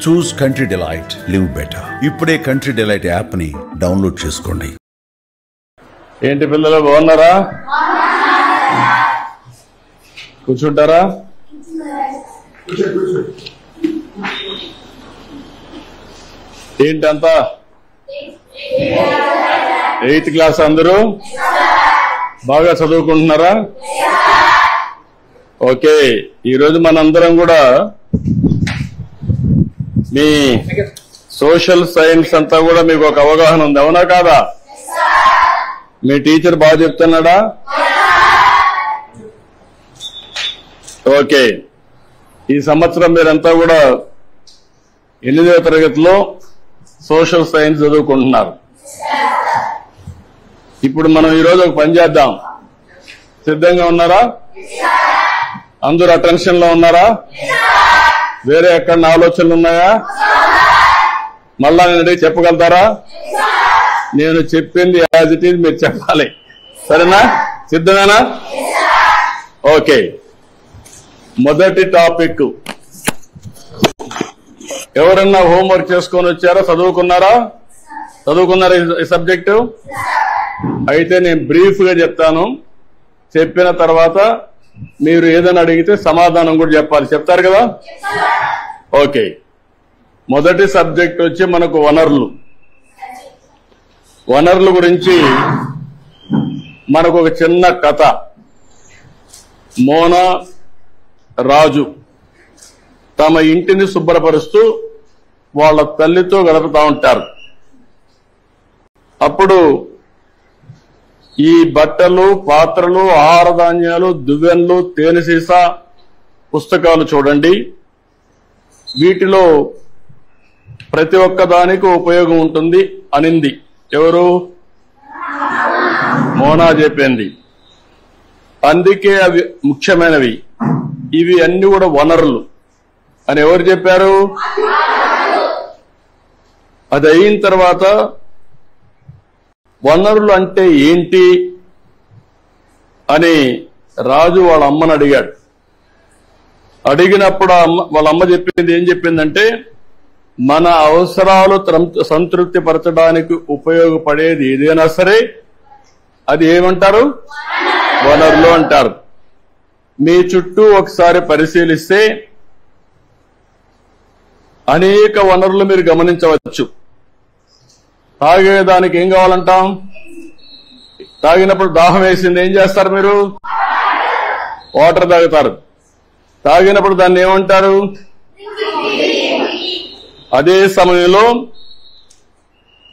చూస్ country delight, live better. ఇప్పుడే country delight app ని download చేసుకోండి. ఏంటి పిల్లలు, బాగున్నారా? కూర్చుంటారా? ఏంటంతా 8th క్లాస్ అందరూ బాగా చదువుకుంటున్నారా? ఓకే, ఈరోజు మనందరం కూడా మీ సోషల్ సైన్స్ అంతా కూడా మీకు ఒక అవగాహన ఉంది, అవునా కాదా? మీ టీచర్ బాగా చెప్తున్నాడా? ఓకే, ఈ సంవత్సరం మీరంతా కూడా 8వ తరగతిలో సోషల్ సైన్స్ చదువుకుంటున్నారు. ఇప్పుడు మనం ఈరోజు ఒక పని చేద్దాం. సిద్ధంగా ఉన్నారా? అందరూ అటెన్షన్ లో ఉన్నారా? వేరే ఎక్కడ ఆలోచనలు ఉన్నాయా? మళ్ళా నేను అడిగి చెప్పగలుగుతారా? నేను చెప్పింది యాజ్ ఇట్ ఈజ్ మీరు చెప్పాలి, సరేనా? సిద్ధమేనా? ఓకే, మొదటి టాపిక్. ఎవరన్నా హోంవర్క్ చేసుకొని వచ్చారా? చదువుకున్నారా ఈ సబ్జెక్టు? అయితే నేను బ్రీఫ్ గా చెప్తాను. చెప్పిన తర్వాత మీరు ఏదైనా అడిగితే సమాధానం కూడా చెప్పాలి. చెప్తారు కదా? ఓకే, మొదటి సబ్జెక్ట్ వచ్చి మనకు వనరులు. వనరుల గురించి మనకు ఒక చిన్న కథ. మోనా, రాజు తమ ఇంటిని శుభ్రపరుస్తూ వాళ్ళ తల్లితో గడుపుతా ఉంటారు. అప్పుడు ఈ బట్టలు, పాత్రలు, ఆహార ధాన్యాలు, దువ్వెనలు, తేనె సీసా, పుస్తకాలు చూడండి. వీటిలో ప్రతి ఒక్క దానికి ఉపయోగం ఉంటుంది అనింది. ఎవరు? మోనా చెప్పింది. అందుకే అవి ముఖ్యమైనవి, ఇవి అన్ని కూడా వనరులు అని ఎవరు చెప్పారు? అది అయిన తర్వాత వనరులు అంటే ఏంటి అని రాజు వాళ్ళ అమ్మని అడిగాడు. అడిగినప్పుడు వాళ్ళ అమ్మ చెప్పింది ఏం చెప్పిందంటే, మన అవసరాలు సంతృప్తి పరచడానికి ఉపయోగపడేది ఏదైనా సరే అది ఏమంటారు? వనరులు అంటారు. మీ చుట్టూ ఒకసారి పరిశీలిస్తే అనేక వనరులు మీరు గమనించవచ్చు. తాగేదానికి ఏం కావాలంటాం? తాగినప్పుడు దాహం వేసింది, ఏం చేస్తారు మీరు? వాటర్ తాగుతారు. తాగినప్పుడు దాన్ని ఏమంటారు? అదే సమయంలో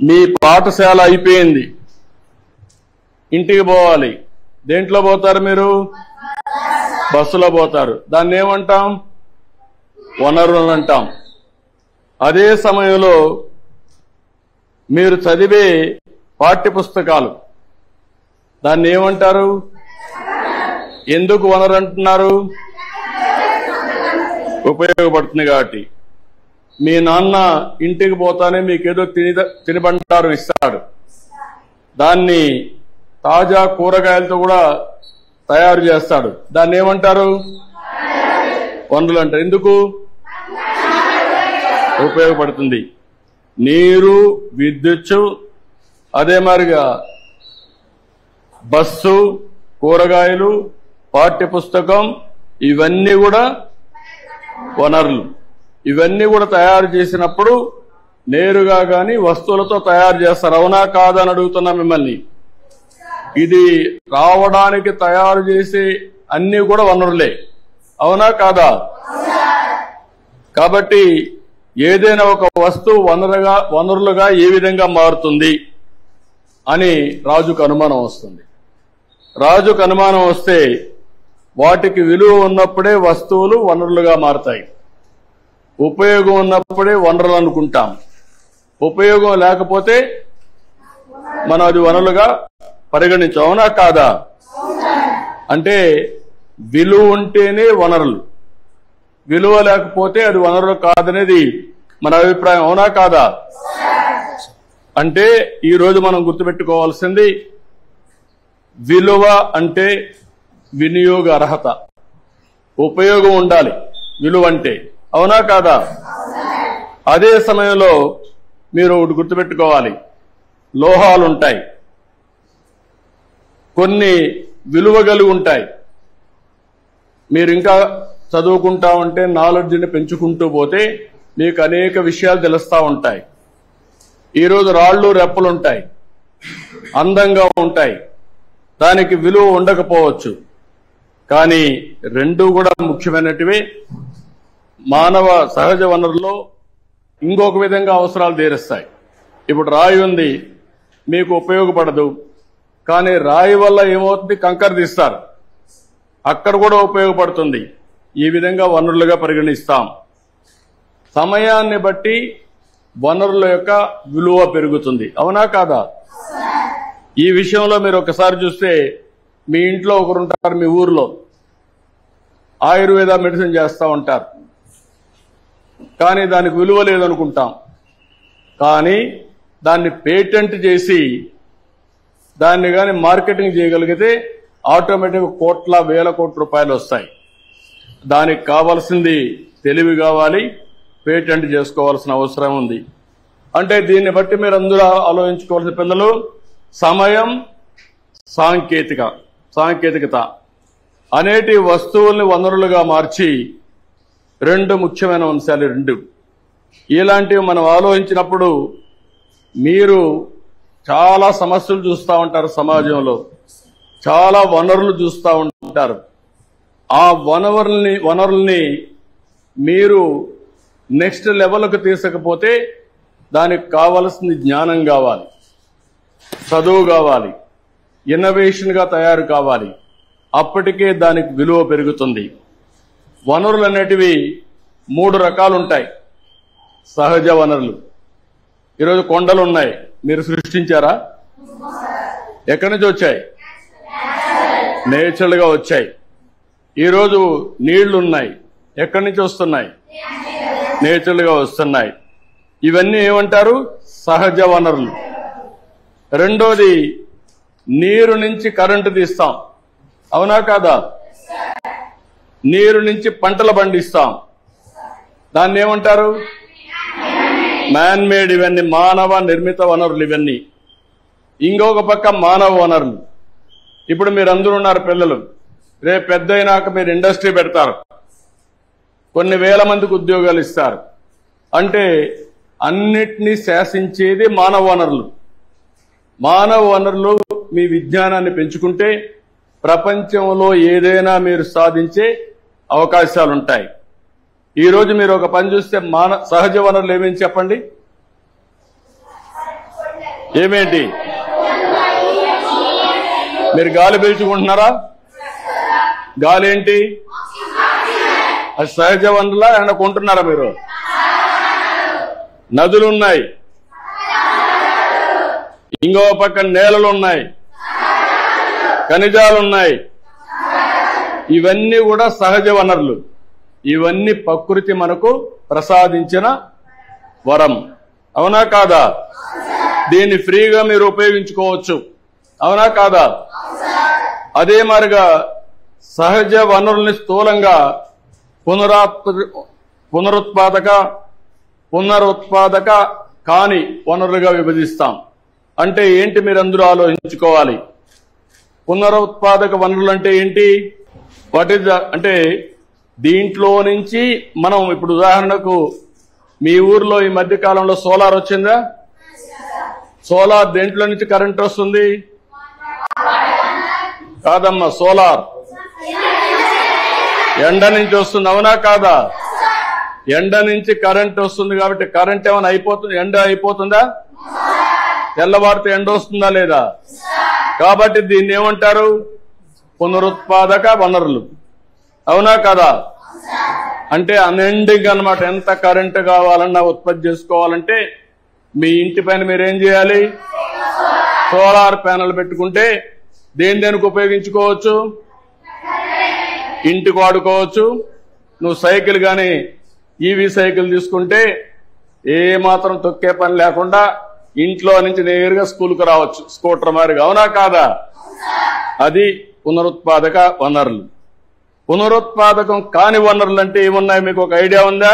మీ పాఠశాల అయిపోయింది, ఇంటికి పోవాలి. దేంట్లో పోతారు మీరు? బస్సులో పోతారు. దాన్ని ఏమంటాం? వనరులు అంటాం. అదే సమయంలో మీరు చదివే పాఠ్య పుస్తకాలు, దాన్ని ఏమంటారు? ఎందుకు వనరు అంటున్నారు? ఉపయోగపడుతుంది కాబట్టి. మీ నాన్న ఇంటికి పోతానే మీకేదో తినిబండారం ఇస్తాడు. దాన్ని తాజా కూరగాయలతో కూడా తయారు చేస్తాడు. దాన్ని ఏమంటారు? వనరులు అంటారు. ఎందుకు? ఉపయోగపడుతుంది. నీరు, విద్యుత్, అదే మాదిరిగా బస్సు, కూరగాయలు, పాఠ్య పుస్తకం, ఇవన్నీ కూడా వనరులు. ఇవన్నీ కూడా తయారు చేసినప్పుడు నేరుగా గాని వస్తువులతో తయారు చేస్తారు, అవునా కాదా అని అడుగుతున్నా మిమ్మల్ని. ఇది రావడానికి తయారు చేసే అన్ని కూడా వనరులే, అవునా కాదా? కాబట్టి ఏదైనా ఒక వస్తువు వనరులుగా ఏ విధంగా మారుతుంది అని రాజుకు అనుమానం వస్తుంది. రాజుకు అనుమానం వస్తే వాటికి విలువ ఉన్నప్పుడే వస్తువులు వనరులుగా మారతాయి. ఉపయోగం ఉన్నప్పుడే వనరులు అనుకుంటాం. ఉపయోగం లేకపోతే మనం అది వనరులుగా పరిగణించాం, అవునా కాదా? అంటే విలువ ఉంటేనే వనరులు, విలువ లేకపోతే అది వనరులు కాదనేది మన అభిప్రాయం, అవునా కాదా? అంటే ఈ రోజు మనం గుర్తుపెట్టుకోవాల్సింది, విలువ అంటే వినియోగ అర్హత, ఉపయోగం ఉండాలి విలువ అంటే, అవునా కాదా? అదే సమయంలో మీరు ఒకటి గుర్తుపెట్టుకోవాలి, లోహాలు ఉంటాయి, కొన్ని విలువ కలిగి ఉంటాయి. మీరు ఇంకా చదువుకుంటా ఉంటే నాలెడ్జ్ని పెంచుకుంటూ పోతే మీకు అనేక విషయాలు తెలుస్తూ ఉంటాయి. ఈరోజు రాళ్ళు రెప్పలు ఉంటాయి, అందంగా ఉంటాయి, దానికి విలువ ఉండకపోవచ్చు, కానీ రెండూ కూడా ముఖ్యమైనటివి. మానవ సహజ వనరుల్లో ఇంకొక విధంగా అవసరాలు తీరుస్తాయి. ఇప్పుడు రాయి ఉంది, మీకు ఉపయోగపడదు, కానీ రాయి వల్ల ఏమవుతుంది, కంకర తీస్తారు, అక్కడ కూడా ఉపయోగపడుతుంది. ఈ విధంగా వనరులుగా పరిగణిస్తాం. సమయాన్ని బట్టి వనరుల యొక్క విలువ పెరుగుతుంది, అవునా కాదా? ఈ విషయంలో మీరు ఒకసారి చూస్తే, మీ ఇంట్లో ఒకరుంటారు, మీ ఊర్లో ఆయుర్వేద మెడిసిన్ చేస్తూ ఉంటారు, కానీ దానికి విలువ లేదనుకుంటాం. కానీ దాన్ని పేటెంట్ చేసి దాన్ని కానీ మార్కెటింగ్ చేయగలిగితే ఆటోమేటిక్గా కోట్ల వేల కోట్ల రూపాయలు వస్తాయి. దానికి కావాల్సింది తెలివి కావాలి, పేటెంట్ చేసుకోవాల్సిన అవసరం ఉంది. అంటే దీన్ని బట్టి మీరు అందరూ ఆలోచించుకోవాల్సిన పిల్లలు, సమయం, సాంకేతికత అనేటి వస్తువుల్ని వనరులుగా మార్చి రెండు ముఖ్యమైన అంశాలు. రెండు ఇలాంటివి మనం ఆలోచించినప్పుడు మీరు చాలా సమస్యలు చూస్తూ ఉంటారు, సమాజంలో చాలా వనరులు చూస్తూ ఉంటారు. ఆ వనరుల్ని మీరు నెక్స్ట్ లెవెల్కి తీసుకపోతే దానికి కావలసిన జ్ఞానం కావాలి, చదువు కావాలి, ఇన్నోవేషన్గా తయారు కావాలి. అప్పటికే దానికి విలువ పెరుగుతుంది. వనరులు అనేటివి 3 రకాలు ఉంటాయి. సహజ వనరులు, ఈరోజు కొండలు ఉన్నాయి, మీరు సృష్టించారా? ఎక్కడి నుంచి వచ్చాయి? నేచురల్ గా వచ్చాయి. ఈరోజు నీళ్లున్నాయి, ఎక్కడి నుంచి వస్తున్నాయి? నేచురల్ గా వస్తున్నాయి. ఇవన్నీ ఏమంటారు? సహజ వనరులు. రెండోది, నీరు నుంచి కరెంటు తీస్తాం, అవునా కాదా? నీరు నుంచి పంటలు పండిస్తాం, దాన్ని ఏమంటారు? Man made. ఇవన్నీ మానవ నిర్మిత వనరులు. ఇవన్నీ ఇంకొక పక్క మానవ వనరులు. ఇప్పుడు మీరు అందరూ ఉన్నారు పిల్లలు, రేపు పెద్ద అయినాక మీరు ఇండస్ట్రీ పెడతారు, కొన్ని వేల మందికి ఉద్యోగాలు ఇస్తారు. అంటే అన్నిటినీ శాసించేది మానవ వనరులు. మానవ వనరులు మీ విజ్ఞానాన్ని పెంచుకుంటే ప్రపంచంలో ఏదైనా మీరు సాధించే అవకాశాలుంటాయి. ఈరోజు మీరు ఒక పని చూస్తే సహజ వనరులు ఏమేమి చెప్పండి? ఏమేంటి? మీరు గాలి పీల్చుకుంటున్నారా? గాలి ఏంటి? అది సహజ వనరులా ఏమన్నా కొంటున్నారా మీరు? నదులున్నాయి, ఇంకో పక్క నేలలున్నాయి, ఖనిజాలున్నాయి. ఇవన్నీ కూడా సహజ వనరులు. ఇవన్నీ ప్రకృతి మనకు ప్రసాదించిన వరం, అవునా కాదా? దీన్ని ఫ్రీగా మీరు ఉపయోగించుకోవచ్చు, అవునా కాదా? అదే మాదిరిగా సహజ వనరుల్ని స్థూలంగా పునరుత్పాదక కాని వనరులుగా విభజిస్తాం. అంటే ఏంటి మీరందరూ ఆలోచించుకోవాలి. పునరుత్పాదక వనరులు అంటే ఏంటి? వాట్ ఈజ్ అంటే దీంట్లో నుంచి మనం ఇప్పుడు ఉదాహరణకు మీ ఊర్లో ఈ మధ్య కాలంలో సోలార్ వచ్చిందా? సోలార్ దేంట్లో నుంచి కరెంట్ వస్తుంది? కాదమ్మా, సోలార్ ఎండ నుంచి వస్తుంది, అవునా కాదా? ఎండ నుంచి కరెంట్ వస్తుంది కాబట్టి కరెంట్ ఏమైనా అయిపోతుంది, ఎండ అయిపోతుందా? తెల్లవారితే ఎండ వస్తుందా లేదా? కాబట్టి దీన్ని ఏమంటారు? పునరుత్పాదక వనరులు, అవునా కదా? అంటే అన్ఎండింగ్ అన్నమాట. ఎంత కరెంటు కావాలన్నా ఉత్పత్తి చేసుకోవాలంటే మీ ఇంటి పైన మీరేం చేయాలి? సోలార్ ప్యానెల్ పెట్టుకుంటే దేనికి ఉపయోగించుకోవచ్చు? ఇంటికి వాడుకోవచ్చు. నువ్వు సైకిల్ గాని ఈవీ సైకిల్ తీసుకుంటే ఏ మాత్రం తొక్కే పని లేకుండా ఇంట్లో నుంచి నేరుగా స్కూల్కి రావచ్చు, స్కూటర్ మారిగా, అవునా కాదా? అది పునరుత్పాదక వనరులు. పునరుత్పాదకం కాని వనరులు అంటే ఏమున్నాయి? మీకు ఒక ఐడియా ఉందా?